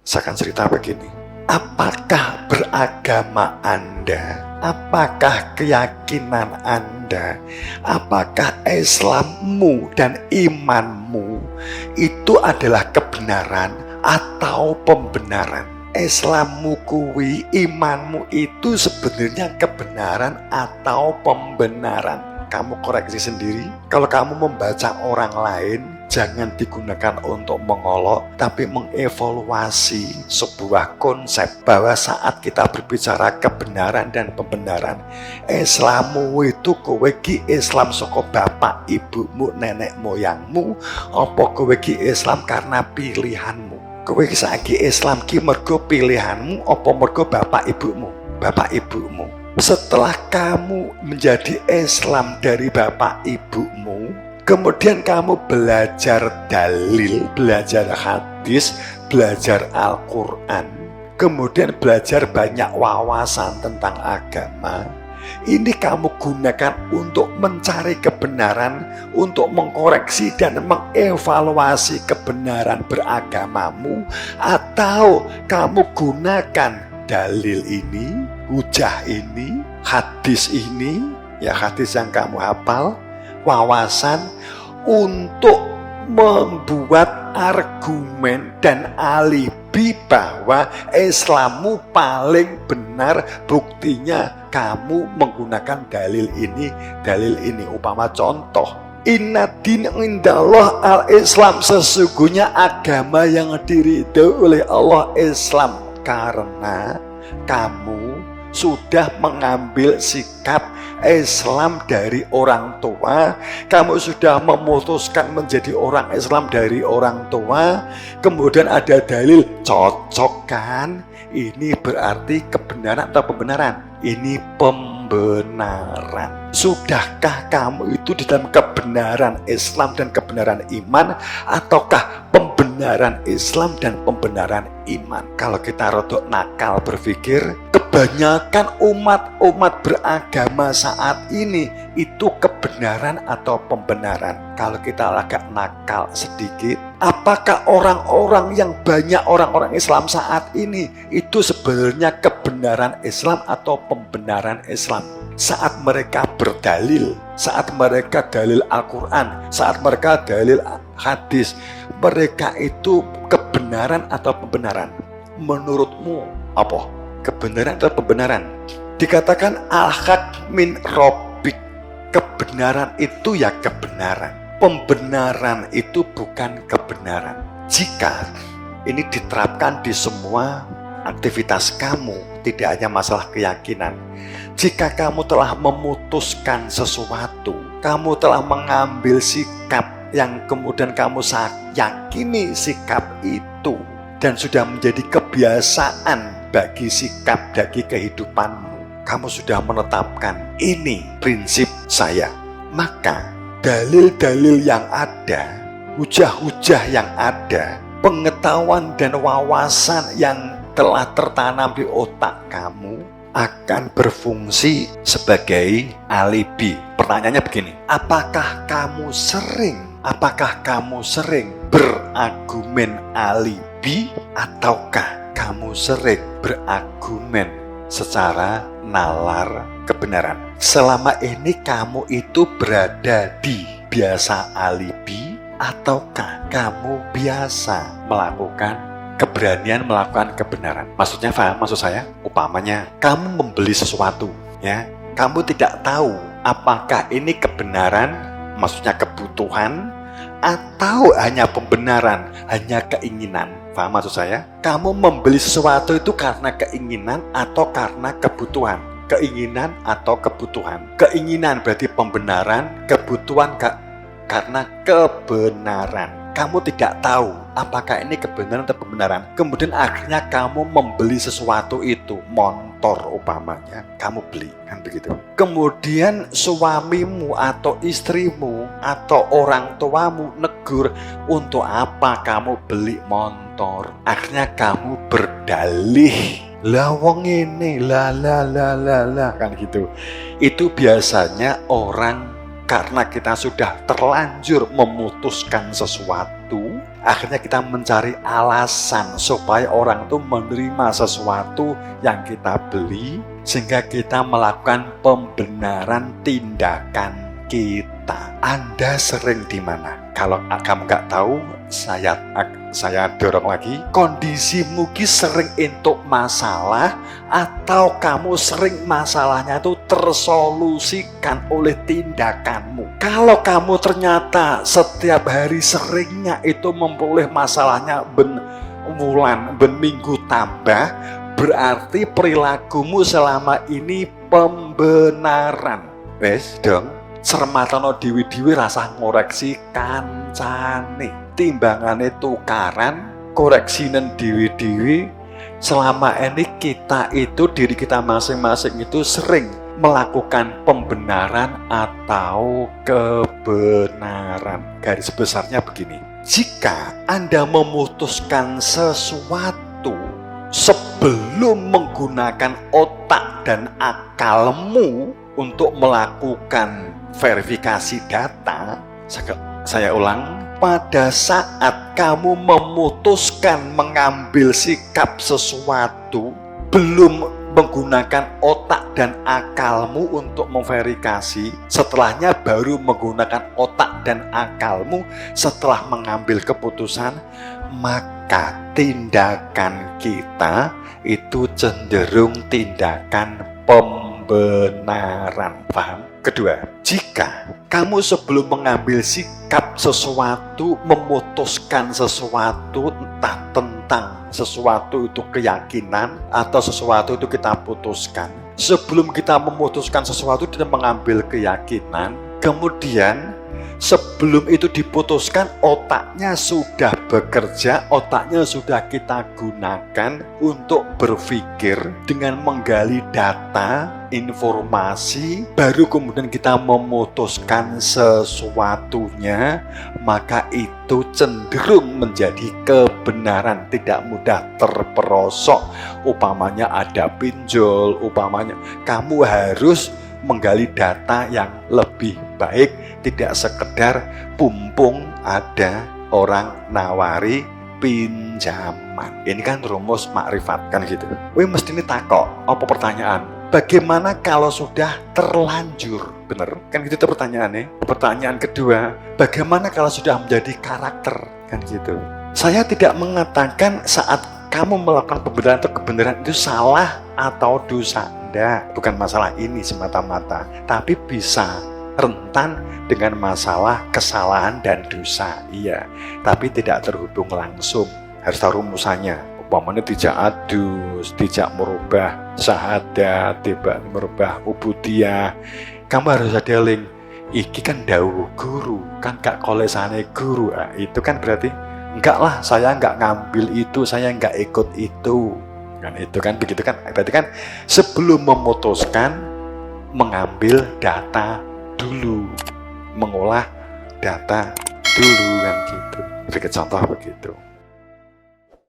Saya akan cerita begini. Apakah beragama Anda, apakah keyakinan Anda, apakah Islammu dan imanmu itu adalah kebenaran atau pembenaran? Islammu kuwi, imanmu itu sebenarnya kebenaran atau pembenaran? Kamu koreksi sendiri. Kalau kamu membaca orang lain, jangan digunakan untuk mengolok, tapi mengevaluasi sebuah konsep bahwa saat kita berbicara kebenaran dan pembenaran, Islammu itu kowe ki Islam saka bapak ibumu, nenek moyangmu, apa kowe ki Islam karena pilihanmu? Kowe saiki Islam ki mergo pilihanmu apa mergo bapak ibumu? Bapak ibumu. Setelah kamu menjadi Islam dari bapak ibumu, kemudian kamu belajar dalil, belajar hadis, belajar Al-Quran, kemudian belajar banyak wawasan tentang agama. Ini kamu gunakan untuk mencari kebenaran, untuk mengkoreksi dan mengevaluasi kebenaran beragamamu, atau kamu gunakan dalil ini, hujah ini, hadis ini, ya hadis yang kamu hafal, wawasan untuk membuat argumen dan alibi bahwa Islammu paling benar, buktinya kamu menggunakan dalil ini. Umpama contoh, inna din indallah al-Islam, sesungguhnya agama yang diridhoi oleh Allah Islam, karena kamu sudah mengambil sikap Islam dari orang tua, kamu sudah memutuskan menjadi orang Islam dari orang tua, kemudian ada dalil, cocok kan? Ini berarti kebenaran atau pembenaran? Ini pembenaran. Sudahkah kamu itu di dalam kebenaran Islam dan kebenaran iman, ataukah pembenaran Islam dan pembenaran iman? Kalau kita rodok nakal berpikir, kebanyakan umat beragama saat ini itu kebenaran atau pembenaran. Kalau kita agak nakal sedikit, apakah orang-orang yang banyak orang-orang Islam saat ini itu sebenarnya kebenaran Islam atau pembenaran Islam? Saat mereka berdalil, saat mereka dalil Al-Quran, saat mereka dalil hadis, mereka itu kebenaran atau pembenaran? Menurutmu apa? Kebenaran atau pembenaran? Dikatakan al-haq min rabbik, kebenaran itu ya kebenaran, pembenaran itu bukan kebenaran. Jika ini diterapkan di semua aktivitas kamu, tidak hanya masalah keyakinan. Jika kamu telah memutuskan sesuatu, kamu telah mengambil sikap yang kemudian kamu yakini sikap itu dan sudah menjadi kebiasaan bagi sikap, bagi kehidupanmu, kamu sudah menetapkan ini prinsip saya, maka dalil-dalil yang ada, hujah-hujah yang ada, pengetahuan dan wawasan yang telah tertanam di otak kamu akan berfungsi sebagai alibi. Pertanyaannya begini, apakah kamu sering berargumen alibi, ataukah kamu sering berargumen secara nalar kebenaran? Selama ini kamu itu berada di biasa alibi, ataukah kamu biasa melakukan keberanian melakukan kebenaran? Maksudnya paham maksud saya? Umpamanya kamu membeli sesuatu, ya, kamu tidak tahu apakah ini kebenaran, maksudnya kebutuhan, atau hanya pembenaran, hanya keinginan. Paham maksud saya? Kamu membeli sesuatu itu karena keinginan atau karena kebutuhan? Keinginan atau kebutuhan? Keinginan berarti pembenaran, kebutuhan karena kebenaran. Kamu tidak tahu apakah ini kebenaran atau pembenaran. Kemudian akhirnya kamu membeli sesuatu itu, motor umpamanya, kamu beli, kan begitu. Kemudian suamimu atau istrimu atau orang tuamu negur, untuk apa kamu beli motor? Akhirnya kamu berdalih, lah wong ini, lah kan gitu. Itu biasanya orang, karena kita sudah terlanjur memutuskan sesuatu, Akhirnya kita mencari alasan supaya orang itu menerima sesuatu yang kita beli, sehingga kita melakukan pembenaran tindakan kita. Anda sering di mana? Kalau kamu nggak tahu, saya dorong lagi. Kondisimu sering entuk masalah, atau kamu sering masalahnya itu tersolusikan oleh tindakanmu. Kalau kamu ternyata setiap hari seringnya itu memperoleh masalahnya bulan, minggu tambah, berarti perilakumu selama ini pembenaran. Wes dong, sermatano diwi-diwi rasa ngoreksi kancane, timbangane tukaran, koreksinen diwi-diwi. Selama ini kita itu, diri kita masing-masing itu sering melakukan pembenaran atau kebenaran. Garis besarnya begini, jika Anda memutuskan sesuatu sebelum menggunakan otak dan akalmu untuk melakukan verifikasi data, saya ulang, pada saat kamu memutuskan mengambil sikap sesuatu belum menggunakan otak dan akalmu untuk memverifikasi, setelahnya baru menggunakan otak dan akalmu setelah mengambil keputusan, maka tindakan kita itu cenderung tindakan pembenaran. Paham? Kedua, jika kamu sebelum mengambil sikap sesuatu, memutuskan sesuatu, entah tentang sesuatu itu keyakinan atau sesuatu itu kita putuskan, sebelum kita memutuskan sesuatu dan mengambil keyakinan, kemudian sebelum itu diputuskan, otaknya sudah bekerja, otaknya sudah kita gunakan untuk berpikir dengan menggali data, informasi, baru kemudian kita memutuskan sesuatunya, maka itu cenderung menjadi kebenaran, tidak mudah terperosok. Umpamanya ada pinjol, umpamanya kamu harus menggali data yang lebih baik, tidak sekedar pumpung ada orang nawari pinjaman. Ini kan rumus makrifat kan gitu. Mesti ini takok, apa pertanyaan? Bagaimana kalau sudah terlanjur? Bener? Kan gitu tuh pertanyaannya. Pertanyaan kedua, bagaimana kalau sudah menjadi karakter? Kan gitu. Saya tidak mengatakan saat kamu melakukan pembenaran atau kebenaran itu salah atau dosa. Tidak, bukan masalah ini semata-mata, tapi bisa rentan dengan masalah kesalahan dan dosa. Iya, tapi tidak terhubung langsung. Harus tahu rumusannya. Umpamanya tidak adus, tidak merubah syahadat, tidak merubah ubudiyah. Kamu harus ada link. Iki kan dawuh guru, kan gak kolesane guru. Nah, itu kan berarti enggak lah, saya enggak ngambil itu, saya enggak ikut itu. Kan itu kan begitu kan, berarti kan sebelum memutuskan mengambil data dulu, mengolah data dulu kan gitu. Beri contoh begitu.